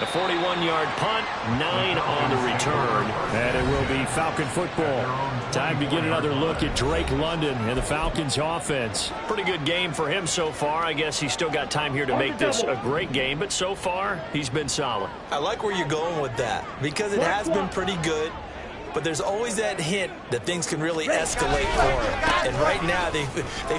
The 41-yard punt, 9 on the return. And it will be Falcon football. Time to get another look at Drake London and the Falcons offense. Pretty good game for him so far. I guess he's still got time here to make this a great game, but so far, he's been solid. I like where you're going with that because it has been pretty good. But there's always that hint that things can really escalate for him. And right now, they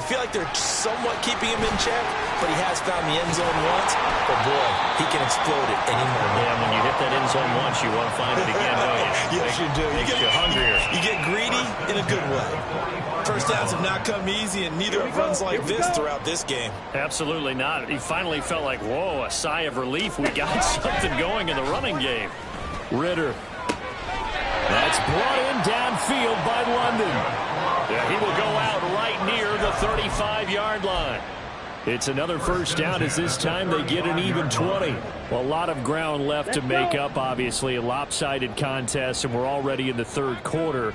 feel like they're somewhat keeping him in check, but he has found the end zone once. But boy, he can explode at any moment. Yeah, when you hit that end zone once, you want to find it again, don't you? Yes, you do. You're hungrier. You get greedy in a good way. First downs have not come easy, and neither have runs like this throughout this game. Absolutely not. He finally felt like, whoa, a sigh of relief. We got something going in the running game. Ritter. That's brought in downfield by London. Yeah, he will go out right near the 35-yard line. It's another first down as this time they get an even 20. Well, a lot of ground left to make up, obviously. A lopsided contest, and we're already in the 3rd quarter.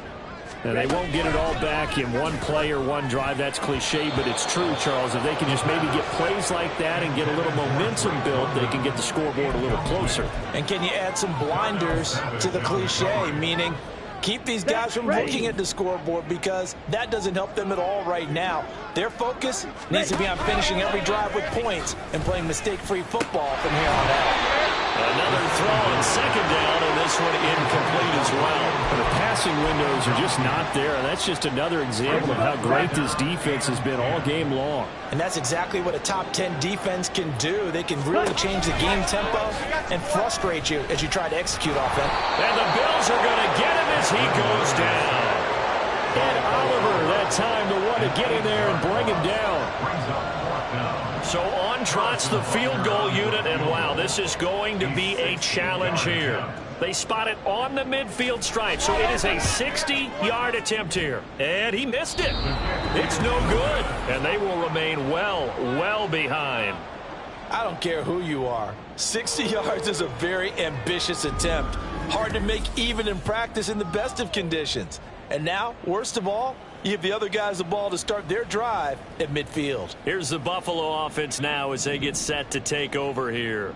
And they won't get it all back in one play or one drive. That's cliche, but it's true, Charles. If they can just maybe get plays like that and get a little momentum built, they can get the scoreboard a little closer. And can you add some blinders to the cliche, meaning keep these guys from looking at the scoreboard because that doesn't help them at all right now. Their focus needs to be on finishing every drive with points and playing mistake-free football from here on out. Another throw on 2nd down, and this one incomplete as well. The passing windows are just not there. That's just another example of how great this defense has been all game long. And that's exactly what a top 10 defense can do. They can really change the game tempo and frustrate you as you try to execute offense. And the Bills are going to get him as he goes down. And Oliver, that time, the one to get in there and bring him down. So on trots the field goal unit, and wow, this is going to be a challenge here. They spot it on the midfield stripe, so it is a 60-yard attempt here. And he missed it. It's no good, and they will remain well behind. I don't care who you are. 60 yards is a very ambitious attempt. Hard to make even in practice in the best of conditions. And now, worst of all, you give the other guys the ball to start their drive at midfield. Here's the Buffalo offense now as they get set to take over here.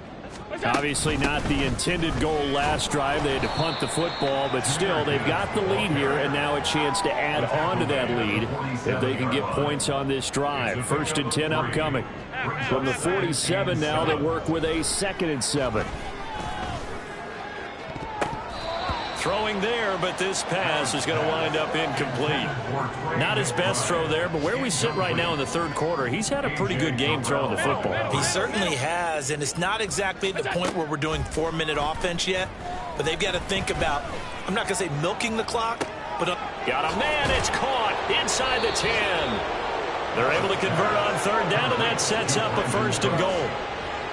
Obviously not the intended goal last drive. They had to punt the football, but still they've got the lead here, and now a chance to add on to that lead if they can get points on this drive. 1st and 10 upcoming. From the 47 now, they work with a 2nd and 7. throwing there, but this pass is going to wind up incomplete. Not his best throw there, but where we sit right now in the third quarter, he's had a pretty good game throwing the football. He certainly has, and it's not exactly at the point where we're doing 4-minute offense yet, but they've got to think about, I'm not going to say milking the clock, but... Got a man, it's caught inside the 10. They're able to convert on third down, and that sets up a 1st and goal.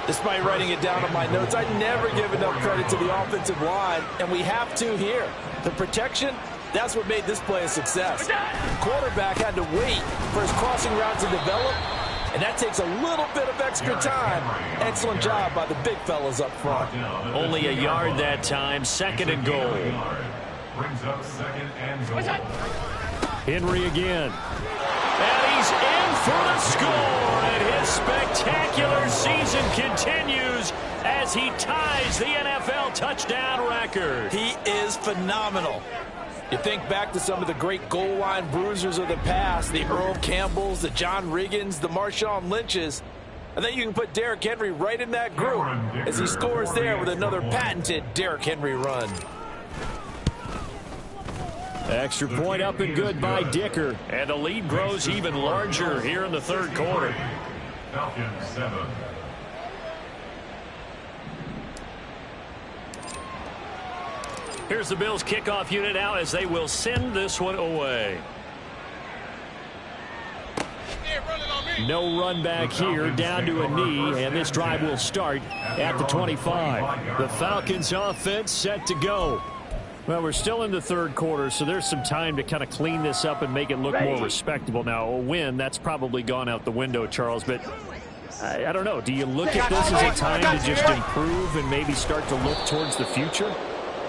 Despite writing it down on my notes, I never give enough credit to the offensive line, and we have to here. The protection, that's what made this play a success. Quarterback had to wait for his crossing route to develop, and that takes a little bit of extra time. Excellent job by the big fellas up front. Only a yard that time, 2nd and goal. Brings up 2nd and goal. Henry again. And he's in for the score, and his spectacular season continues as he ties the NFL touchdown record. He is phenomenal. You think back to some of the great goal line bruisers of the past, the Earl Campbells, the John Riggins, the Marshawn Lynches. I think you can put Derrick Henry right in that group as he scores there with another patented Derrick Henry run. Extra point up and good by Dicker. And the lead grows even larger here in the third quarter. Falcons 7. Here's the Bills kickoff unit now as they will send this one away. No run back here, down to a knee, and this drive will start at the 25. The Falcons offense set to go. Well, we're still in the third quarter, so there's some time to kind of clean this up and make it look more respectable. Now, a win, that's probably gone out the window, Charles, but I don't know. Do you look at this as a time to just improve and maybe start to look towards the future?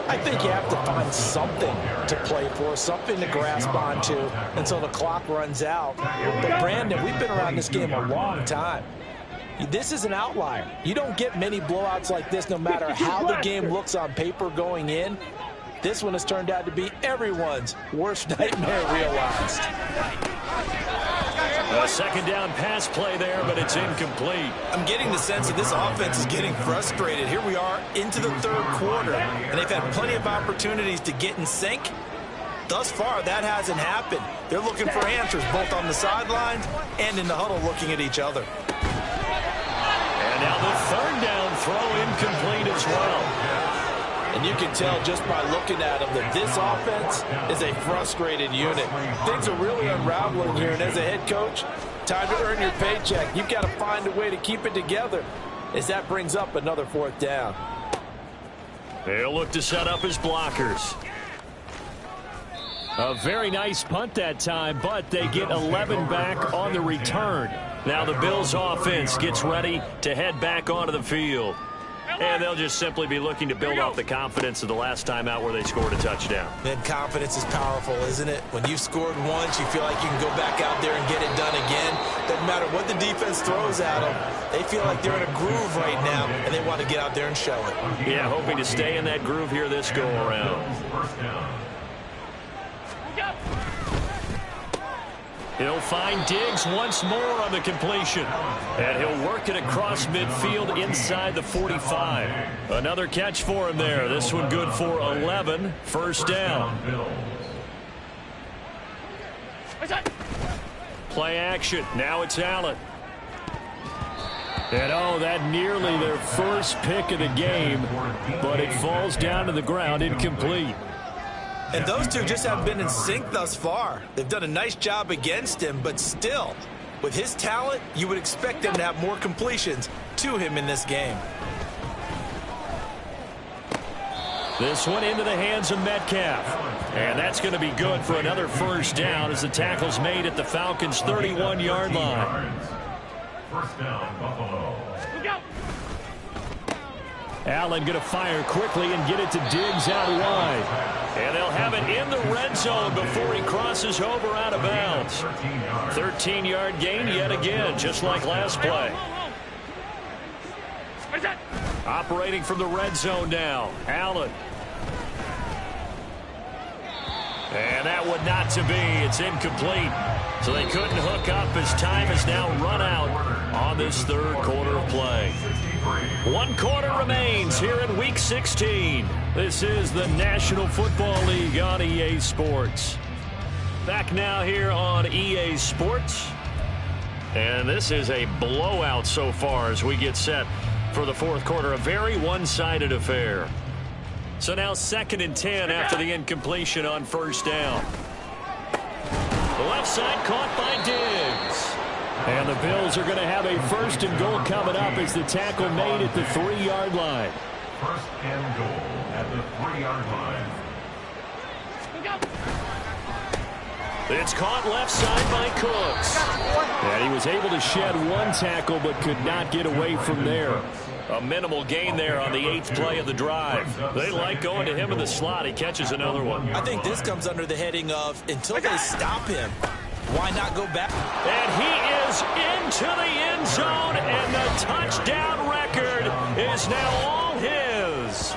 I think you have to find something to play for, something to grasp onto until the clock runs out. But, Brandon, we've been around this game a long time. This is an outlier. You don't get many blowouts like this no matter how the game looks on paper going in. This one has turned out to be everyone's worst nightmare realized. A 2nd down pass play there, but it's incomplete. I'm getting the sense that this offense is getting frustrated. Here we are into the third quarter, and they've had plenty of opportunities to get in sync. Thus far, that hasn't happened. They're looking for answers both on the sidelines and in the huddle looking at each other. And now the 3rd down throw incomplete as well. And you can tell just by looking at them that this offense is a frustrated unit. Things are really unraveling here, and as a head coach, time to earn your paycheck. You've got to find a way to keep it together as that brings up another 4th down. They'll look to set up his blockers. A very nice punt that time, but they get 11 back on the return. Now the Bills offense gets ready to head back onto the field. And they'll just simply be looking to build off the confidence of the last time out where they scored a touchdown. And confidence is powerful, isn't it? When you've scored once, you feel like you can go back out there and get it done again. Doesn't matter what the defense throws at them. They feel like they're in a groove right now, and they want to get out there and show it. Yeah, hoping to stay in that groove here this go-around. He'll find Diggs once more on the completion. And he'll work it across midfield inside the 45. Another catch for him there. This one good for 11. 1st down. Play action. Now it's Allen. And oh, that nearly their first pick of the game. But it falls down to the ground incomplete. And those two just haven't been in sync thus far. They've done a nice job against him, but still, with his talent, you would expect them to have more completions to him in this game. This one into the hands of Metcalf. And that's going to be good for another 1st down as the tackle's made at the Falcons' 31-yard line. 1st down, Buffalo. Allen going to fire quickly and get it to Diggs out wide. And they'll have it in the red zone before he crosses over out of bounds. 13-yard gain yet again, just like last play. Operating from the red zone now, Allen. And that one not to be. It's incomplete. So they couldn't hook up as time has now run out on this third quarter of play. 1 quarter remains here in Week 16. This is the National Football League on EA Sports. Back now here on EA Sports. And this is a blowout so far as we get set for the fourth quarter. A very one-sided affair. So now 2nd and 10 after the incompletion on first down. The left side caught by Diggs. And the Bills are going to have a 1st and goal coming up as the tackle made at the 3-yard line. 1st and goal at the 3-yard line. It's caught left side by Cooks. And he was able to shed 1 tackle but could not get away from there. A minimal gain there on the 8th play of the drive. They like going to him in the slot. He catches another one. I think this comes under the heading of until they stop him, why not go back? And he is into the end zone, and the touchdown record is now all his.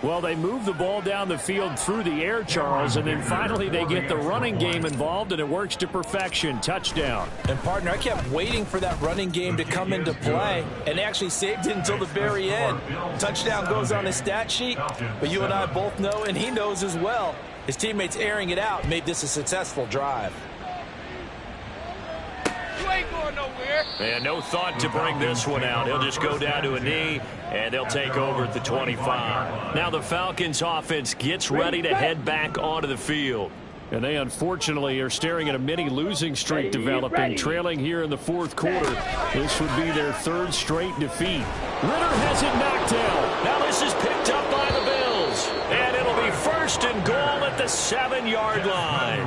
Well, they move the ball down the field through the air, Charles, and then finally they get the running game involved, and it works to perfection. Touchdown. And, partner, I kept waiting for that running game to come into play, and they actually saved it until the very end. Touchdown goes on his stat sheet, but you and I both know, and he knows as well, his teammates airing it out made this a successful drive. You ain't going nowhere. And no thought to bring this one out. He'll just go down to a knee, and they'll take over at the 25. Now the Falcons offense gets ready to head back onto the field. And they unfortunately are staring at a mini losing streak developing, trailing here in the fourth quarter. This would be their 3rd straight defeat. Ritter has it knocked down. Now this is picked up by the Bills. And it'll be 1st and goal at the 7-yard line.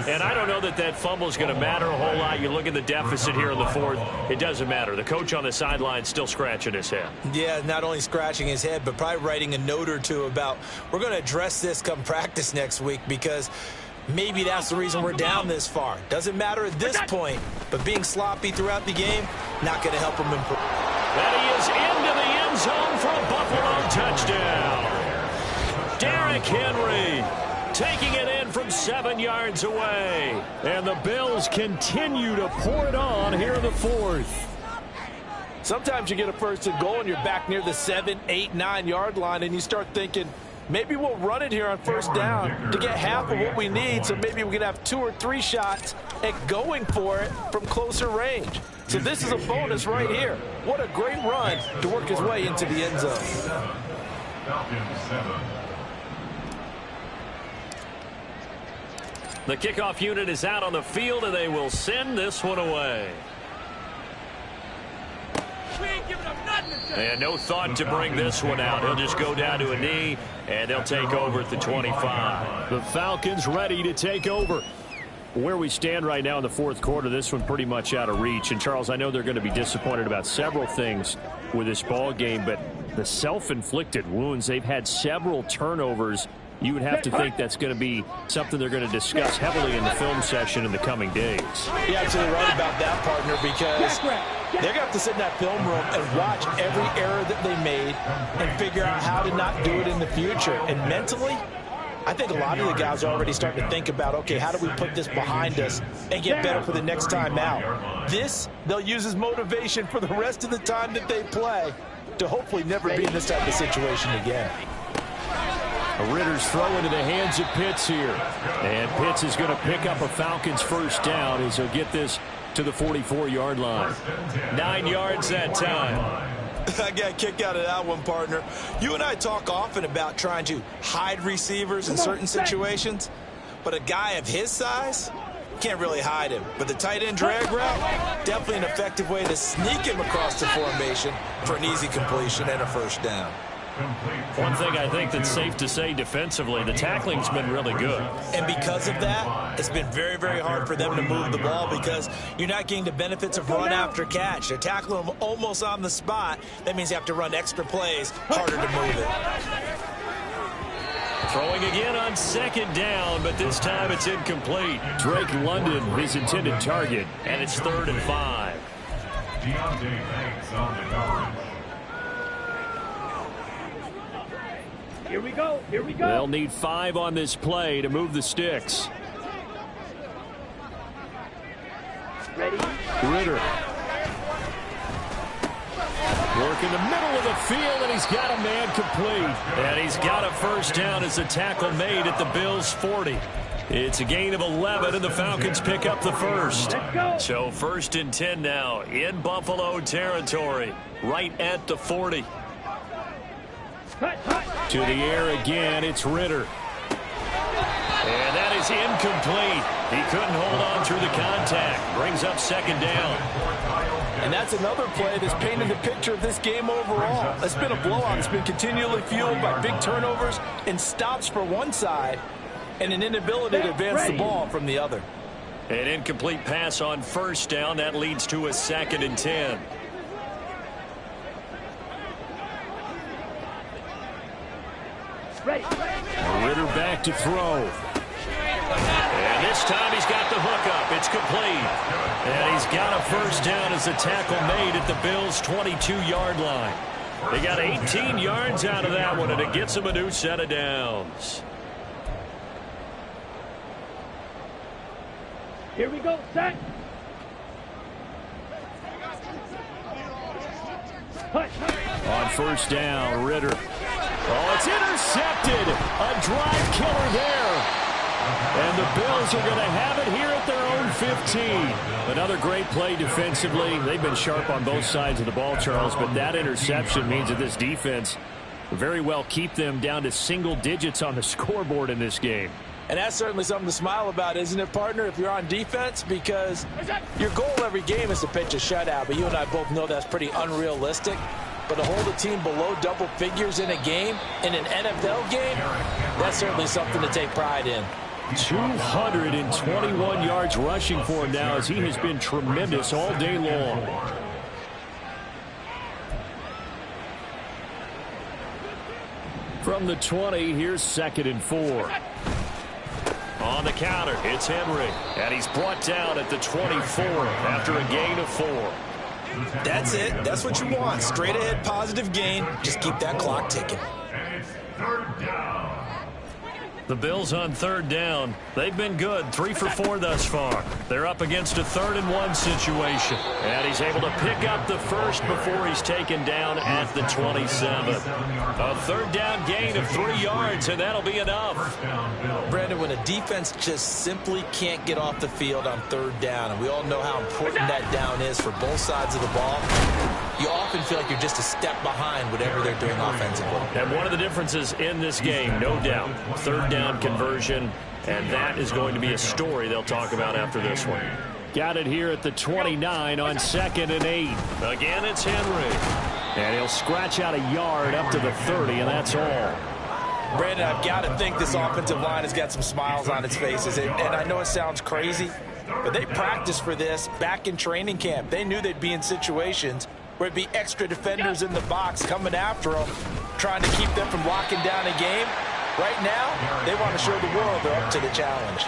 And I don't know that that fumble is going to matter a whole lot. You look at the deficit here in the 4th. It doesn't matter. The coach on the sideline still scratching his head. Yeah, not only scratching his head, but probably writing a note or two about we're going to address this come practice next week because maybe that's the reason we're down this far. Doesn't matter at this point, but being sloppy throughout the game, not going to help him improve. And he is into the end zone for a Buffalo touchdown. Derrick Henry taking it in from 7 yards away. And the Bills continue to pour it on here in the 4th. Sometimes you get a 1st and goal and you're back near the 7, 8, 9-yard line, and you start thinking, maybe we'll run it here on 1st down to get half of what we need, so maybe we can have 2 or 3 shots at going for it from closer range. So this is a bonus right here. What a great run to work his way into the end zone. Falcons 7. The kickoff unit is out on the field, and they will send this one away. We ain't giving up nothing today. And no thought to bring this one out. He'll just go down to a knee, and they'll take over at the 25. The Falcons ready to take over. Where we stand right now in the 4th quarter, this one pretty much out of reach. And, Charles, I know they're going to be disappointed about several things with this ball game, but the self-inflicted wounds, they've had several turnovers. You would have to think that's going to be something they're going to discuss heavily in the film session in the coming days. You're absolutely right about that, partner, because they're going to have to sit in that film room and watch every error that they made and figure out how to not do it in the future. And mentally, I think a lot of the guys are already starting to think about, okay, how do we put this behind us and get better for the next time out? This, they'll use as motivation for the rest of the time that they play to hopefully never be in this type of situation again. Ritter's throw into the hands of Pitts here. And Pitts is going to pick up a Falcons 1st down as he'll get this to the 44-yard line. 9 yards that time. I got a kick out of that one, partner. You and I talk often about trying to hide receivers in certain situations, but a guy of his size can't really hide him. But the tight end drag route, definitely an effective way to sneak him across the formation for an easy completion and a 1st down. One thing I think that's safe to say defensively, the tackling's been really good. And because of that, it's been very, very hard for them to move the ball because you're not getting the benefits of run after catch. They're tackling them almost on the spot. That means you have to run extra plays, harder to move it. Throwing again on 2nd down, but this time it's incomplete. Drake London, his intended target. And it's 3rd and 5. Deontay Banks on the coverage. Here we go. Here we go. They'll need 5 on this play to move the sticks. Ready? Ritter. Working the middle of the field, and he's got a man complete. And he's got a first down as the tackle made at the Bills' 40. It's a gain of 11, and the Falcons pick up the first. So 1st and 10 now in Buffalo territory, right at the 40. To the air again, it's Ritter. And that is incomplete. He couldn't hold on through the contact. Brings up 2nd down. And that's another play that's painted the picture of this game overall. It's been a blowout. It's been continually fueled by big turnovers and stops for one side and an inability to advance the ball from the other. An incomplete pass on 1st down. That leads to a 2nd and 10. Ritter back to throw. And this time he's got the hookup. It's complete. And he's got a first down as the tackle made at the Bills' 22-yard line. They got 18 yards out of that one, and it gets them a new set of downs. Here we go, set. On 1st down, Ritter. Oh, it's intercepted. A drive killer there. And the Bills are going to have it here at their own 15. Another great play defensively. They've been sharp on both sides of the ball, Charles, but that interception means that this defense will very well keep them down to single digits on the scoreboard in this game. And that's certainly something to smile about, isn't it, partner, if you're on defense? Because your goal every game is to pitch a shutout, but you and I both know that's pretty unrealistic. But to hold a team below double figures in a game, in an NFL game, that's certainly something to take pride in. 221 yards rushing for him now as he has been tremendous all day long. From the 20, here's 2nd and 4. On the counter, it's Henry. And he's brought down at the 24 after a gain of 4. That's it. That's what you want. Straight ahead positive gain. Just keep that clock ticking. And it's 3rd down. The Bills on 3rd down. They've been good, 3 for 4 thus far. They're up against a 3rd and 1 situation. And he's able to pick up the first before he's taken down at the 27. A 3rd down gain of 3 yards, and that'll be enough. Brandon, when a defense just simply can't get off the field on 3rd down, and we all know how important that down is for both sides of the ball, you often feel like you're just a step behind whatever they're doing offensively. And one of the differences in this game, no doubt, 3rd down conversion, and that is going to be a story they'll talk about after this one. Got it here at the 29 on 2nd and 8. Again, it's Henry. And he'll scratch out a yard up to the 30, and that's all. Brandon, I've got to think this offensive line has got some smiles on its faces. And I know it sounds crazy, but they practiced for this back in training camp. They knew they'd be in situations where it'd be extra defenders in the box coming after them, trying to keep them from locking down a game. Right now, they want to show the world they're up to the challenge.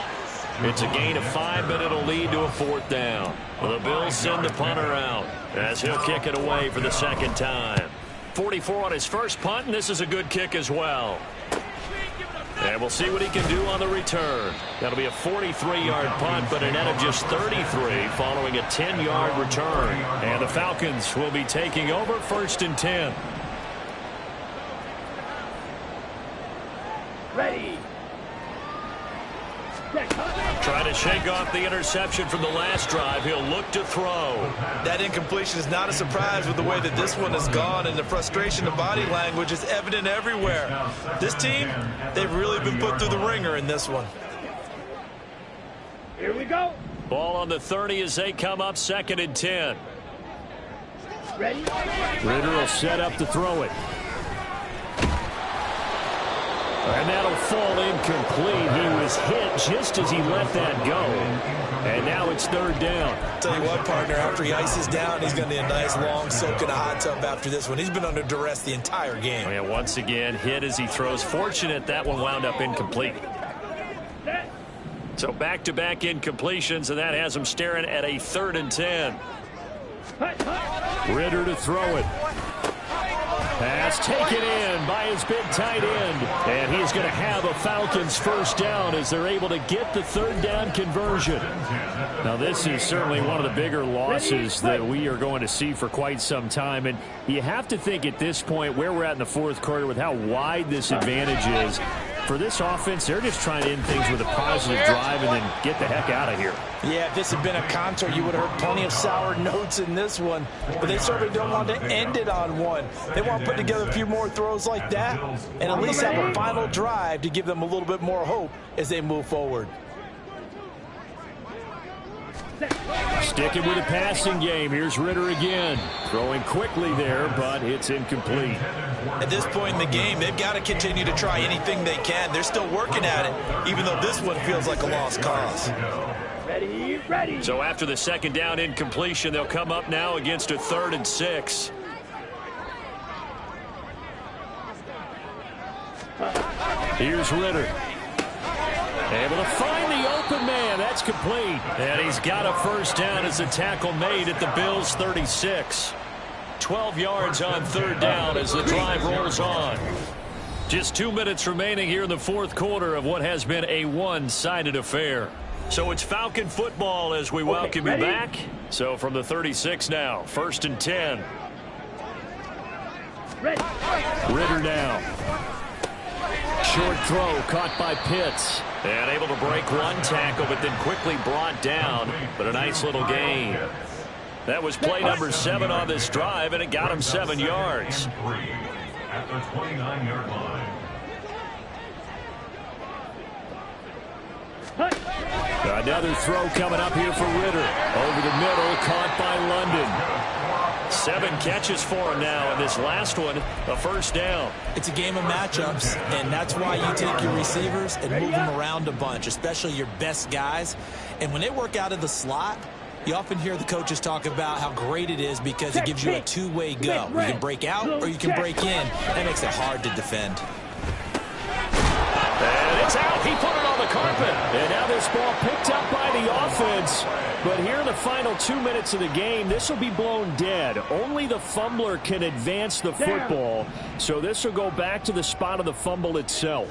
It's a gain of 5, but it'll lead to a 4th down. The Bills send the punter out as he'll kick it away for the 2nd time. 44 on his first punt, and this is a good kick as well. And we'll see what he can do on the return. That'll be a 43-yard punt, but a net of just 33 following a 10-yard return. And the Falcons will be taking over 1st and 10. Ready. Trying to shake off the interception from the last drive. He'll look to throw. That incompletion is not a surprise with the way that this one has gone, and the frustration of body language is evident everywhere. This team, they've really been put through the ringer in this one. Here we go. Ball on the 30 as they come up 2nd and 10. Ready. Ritter will set up to throw it. And that'll fall incomplete. He was hit just as he let that go. And now it's 3rd down. Tell you what, partner, after he ices down, he's going to need a nice long soak in a hot tub after this one. He's been under duress the entire game. Oh, yeah, once again, hit as he throws. Fortunate that one wound up incomplete. So back-to-back incompletions, and that has him staring at a 3rd and 10. Ritter to throw it. Pass taken in by his big tight end. And he's going to have a Falcons first down as they're able to get the third down conversion. Now, this is certainly one of the bigger losses that we are going to see for quite some time. And you have to think at this point where we're at in the fourth quarter with how wide this advantage is. For this offense, they're just trying to end things with a positive drive and then get the heck out of here. Yeah, if this had been a concert, you would have heard plenty of sour notes in this one. But they certainly don't want to end it on one. They want to put together a few more throws like that and at least have a final drive to give them a little bit more hope as they move forward. Sticking with the passing game. Here's Ritter again. Throwing quickly there, but it's incomplete. At this point in the game, they've got to continue to try anything they can. They're still working at it, even though this one feels like a lost cause. Ready. So after the second down incompletion, they'll come up now against a 3rd and 6. Here's Ritter. Able to find the open man. That's complete. And he's got a first down as a tackle made at the Bills' 36. 12 yards on third down as the drive rolls on. Just 2 minutes remaining here in the fourth quarter of what has been a one-sided affair. So it's Falcon football as we welcome you back. So from the 36 now, 1st and 10. Ritter now. Short throw caught by Pitts. And able to break one tackle, but then quickly brought down. But a nice little gain. That was play number 7 on this drive, and it got him 7 yards. At the 29-yard line. Another throw coming up here for Ritter. Over the middle, caught by London. 7 catches for him now, and this last one, a first down. It's a game of matchups, and that's why you take your receivers and move them around a bunch, especially your best guys. And when they work out of the slot, you often hear the coaches talk about how great it is because it gives you a two-way go. You can break out or you can break in. That makes it hard to defend. And it's out. He put it on the carpet. And now this ball picked up by the offense. But here in the final 2 minutes of the game, this will be blown dead. Only the fumbler can advance the football. So this will go back to the spot of the fumble itself.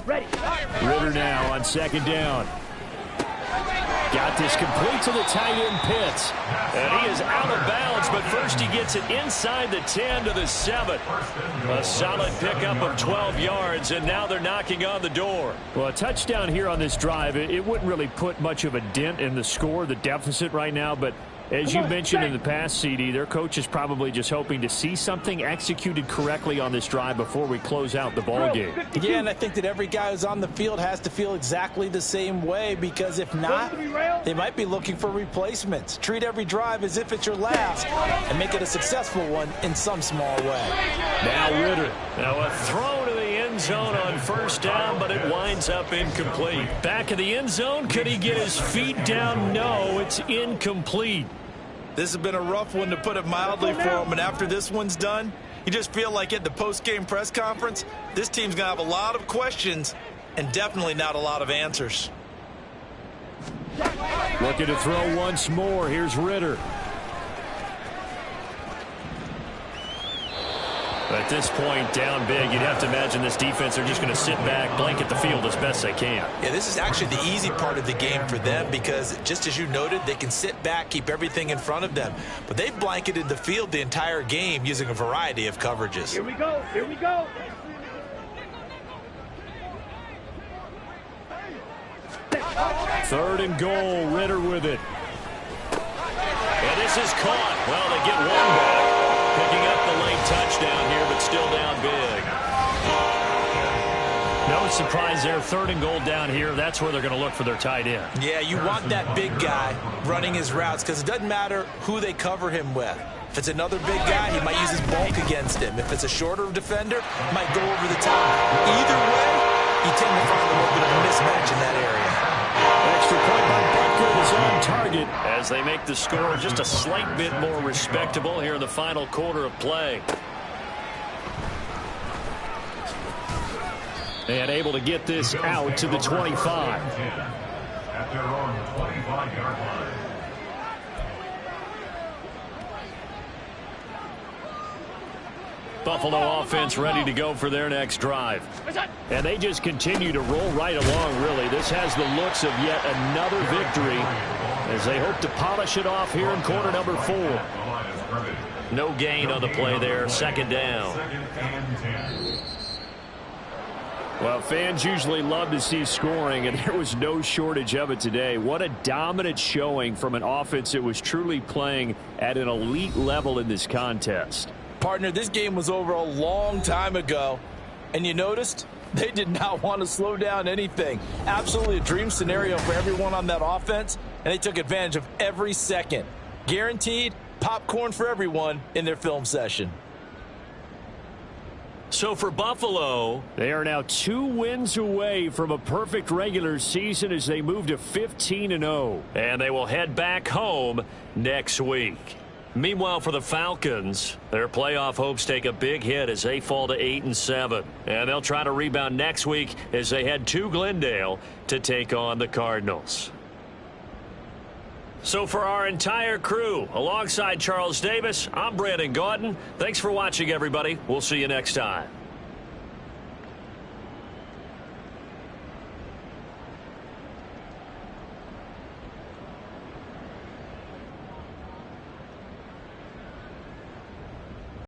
Ritter now on second down. Got this complete to the tight end Pitts. And he is out of bounds, but first he gets it inside the 10 to the 7. A solid pickup of 12 yards, and now they're knocking on the door. Well, a touchdown here on this drive, it wouldn't really put much of a dent in the score, the deficit right now, but as you mentioned in the past, CD, their coach is probably just hoping to see something executed correctly on this drive before we close out the ball game. Yeah, and I think that every guy who's on the field has to feel exactly the same way, because if not, they might be looking for replacements. Treat every drive as if it's your last and make it a successful one in some small way. Now Ritter. Now a throw to the end zone on first down, but it winds up incomplete. Back in the end zone, could he get his feet down? No, it's incomplete. This has been a rough one, to put it mildly, for him, and after this one's done, you just feel like at the post-game press conference, this team's going to have a lot of questions and definitely not a lot of answers. Looking to throw once more. Here's Ritter. At this point, down big, you'd have to imagine this defense are just going to sit back, blanket the field as best they can. Yeah, this is actually the easy part of the game for them, because just as you noted, they can sit back, keep everything in front of them. But they've blanketed the field the entire game using a variety of coverages. Here we go. Here we go. Third and goal. Ritter with it. And this is caught. Well, they get one back. Picking up the late touchdown here, but still down big. No surprise there. Third and goal down here. That's where they're going to look for their tight end. Yeah, you want that big guy running his routes, because it doesn't matter who they cover him with. If it's another big guy, he might use his bulk against him. If it's a shorter defender, he might go over the top. Either way, you tend to find a little bit of a mismatch in that area. Extra point by Butker is on target as they make the score just a slight bit more respectable here in the final quarter of play. And able to get this out to the 25. At their own 25-yard line. Buffalo offense ready to go for their next drive. And they just continue to roll right along, really. This has the looks of yet another victory as they hope to polish it off here in quarter number 4. No gain on the play there. Second down. Well, fans usually love to see scoring, and there was no shortage of it today. What a dominant showing from an offense that was truly playing at an elite level in this contest. Partner, this game was over a long time ago, and you noticed they did not want to slow down anything. Absolutely a dream scenario for everyone on that offense, and they took advantage of every second. Guaranteed popcorn for everyone in their film session. So for Buffalo, they are now 2 wins away from a perfect regular season as they move to 15-0. and they will head back home next week. Meanwhile, for the Falcons, their playoff hopes take a big hit as they fall to 8-7. And they'll try to rebound next week as they head to Glendale to take on the Cardinals. So for our entire crew, alongside Charles Davis, I'm Brandon Gaudin. Thanks for watching, everybody. We'll see you next time.